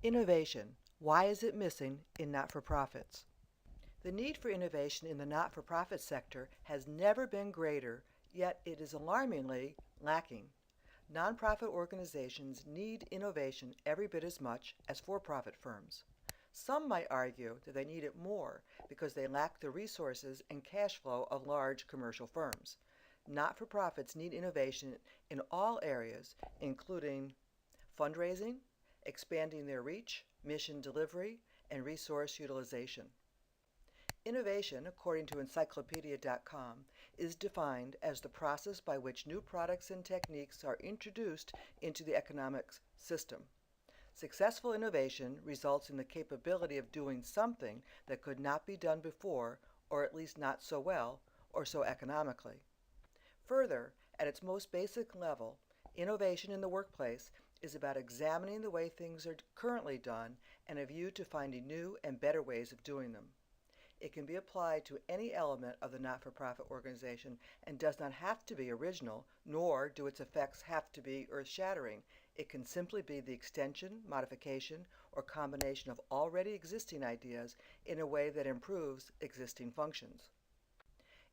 Innovation. Why is it missing in not-for-profits? The need for innovation in the not-for-profit sector has never been greater, yet it is alarmingly lacking. Nonprofit organizations need innovation every bit as much as for-profit firms. Some might argue that they need it more because they lack the resources and cash flow of large commercial firms. Not-for-profits need innovation in all areas, including fundraising, expanding their reach, mission delivery, and resource utilization. Innovation, according to encyclopedia.com, is defined as the process by which new products and techniques are introduced into the economic system. Successful innovation results in the capability of doing something that could not be done before, or at least not so well, or so economically. Further, at its most basic level, innovation in the workplace is about examining the way things are currently done and a view to finding new and better ways of doing them. It can be applied to any element of the not-for-profit organization and does not have to be original, nor do its effects have to be earth-shattering. It can simply be the extension, modification, or combination of already existing ideas in a way that improves existing functions.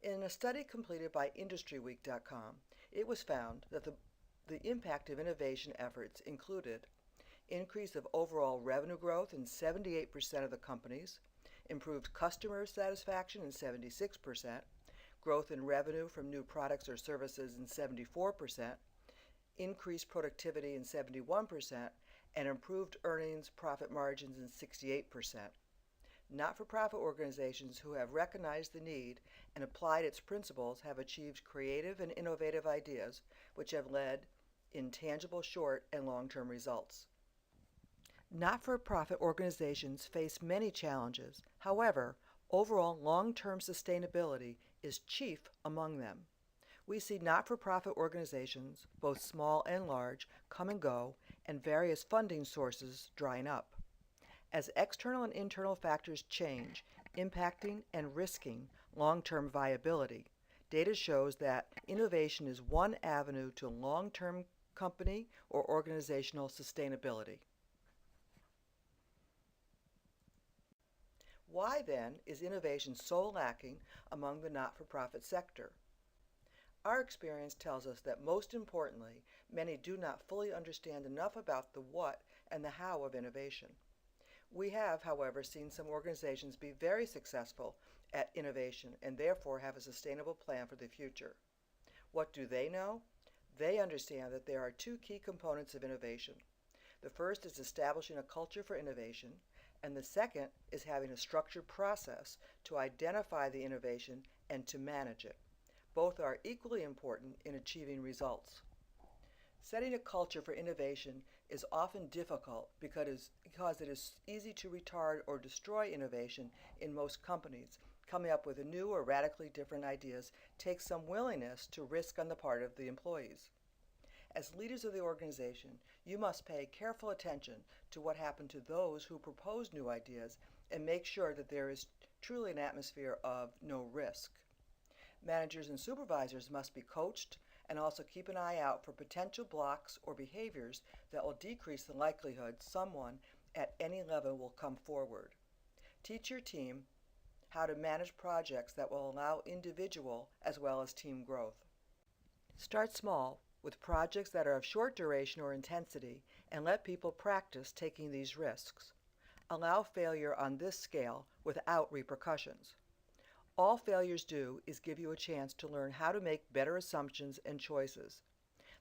In a study completed by IndustryWeek.com, it was found that the impact of innovation efforts included increase of overall revenue growth in 78% of the companies, improved customer satisfaction in 76%, growth in revenue from new products or services in 74%, increased productivity in 71%, and improved earnings profit margins in 68%. Not-for-profit organizations who have recognized the need and applied its principles have achieved creative and innovative ideas, which have led in tangible short and long-term results. Not-for-profit organizations face many challenges. However, overall long-term sustainability is chief among them. We see not-for-profit organizations, both small and large, come and go, and various funding sources drying up. As external and internal factors change, impacting and risking long-term viability, data shows that innovation is one avenue to long-term company or organizational sustainability. Why, then, is innovation so lacking among the not-for-profit sector? Our experience tells us that most importantly, many do not fully understand enough about the what and the how of innovation. We have, however, seen some organizations be very successful at innovation and therefore have a sustainable plan for the future. What do they know? They understand that there are two key components of innovation. The first is establishing a culture for innovation, and the second is having a structured process to identify the innovation and to manage it. Both are equally important in achieving results. Setting a culture for innovation is often difficult because it is easy to retard or destroy innovation in most companies. Coming up with new or radically different ideas takes some willingness to risk on the part of the employees. As leaders of the organization, you must pay careful attention to what happened to those who propose new ideas and make sure that there is truly an atmosphere of no risk. Managers and supervisors must be coached and also keep an eye out for potential blocks or behaviors that will decrease the likelihood someone at any level will come forward. Teach your team how to manage projects that will allow individual as well as team growth. Start small with projects that are of short duration or intensity and let people practice taking these risks. Allow failure on this scale without repercussions. All failures do is give you a chance to learn how to make better assumptions and choices.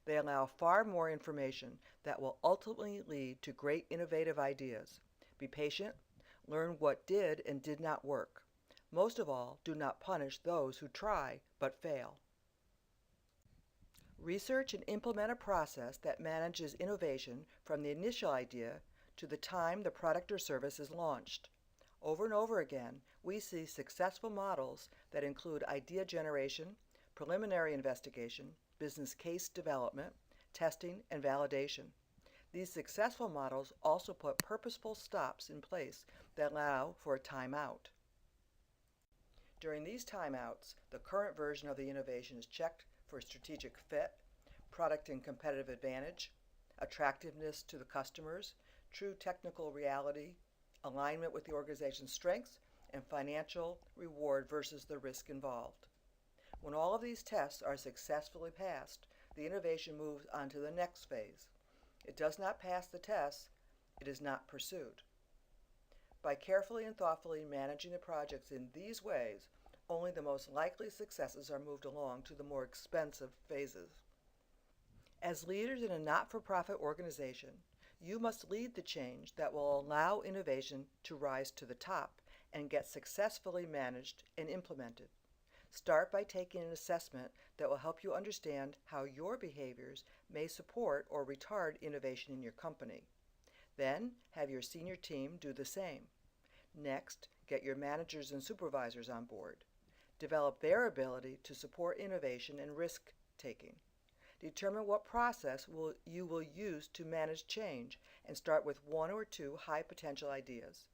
They allow far more information that will ultimately lead to great innovative ideas. Be patient, learn what did and did not work. Most of all, do not punish those who try but fail. Research and implement a process that manages innovation from the initial idea to the time the product or service is launched. Over and over again, we see successful models that include idea generation, preliminary investigation, business case development, testing, and validation. These successful models also put purposeful stops in place that allow for a timeout. During these timeouts, the current version of the innovation is checked for strategic fit, product and competitive advantage, attractiveness to the customers, true technical reality, alignment with the organization's strengths, and financial reward versus the risk involved. When all of these tests are successfully passed, the innovation moves on to the next phase. It does not pass the tests, it is not pursued. By carefully and thoughtfully managing the projects in these ways, only the most likely successes are moved along to the more expensive phases. As leaders in a not-for-profit organization, you must lead the change that will allow innovation to rise to the top and get successfully managed and implemented. Start by taking an assessment that will help you understand how your behaviors may support or retard innovation in your company. Then, have your senior team do the same. Next, get your managers and supervisors on board. Develop their ability to support innovation and risk-taking. Determine what process you will use to manage change and start with one or two high-potential ideas.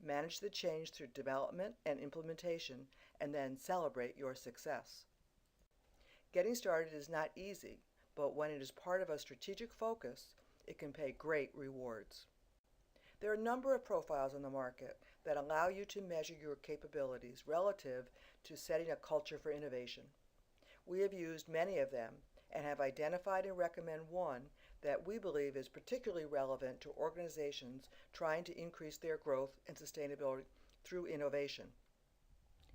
Manage the change through development and implementation, and then celebrate your success. Getting started is not easy, but when it is part of a strategic focus, it can pay great rewards. There are a number of profiles on the market that allow you to measure your capabilities relative to setting a culture for innovation. We have used many of them and have identified and recommend one that we believe is particularly relevant to organizations trying to increase their growth and sustainability through innovation.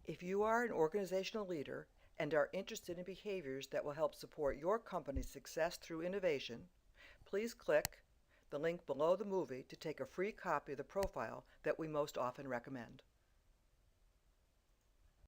If you are an organizational leader and are interested in behaviors that will help support your company's success through innovation, please click the link below the movie to take a free copy of the profile that we most often recommend.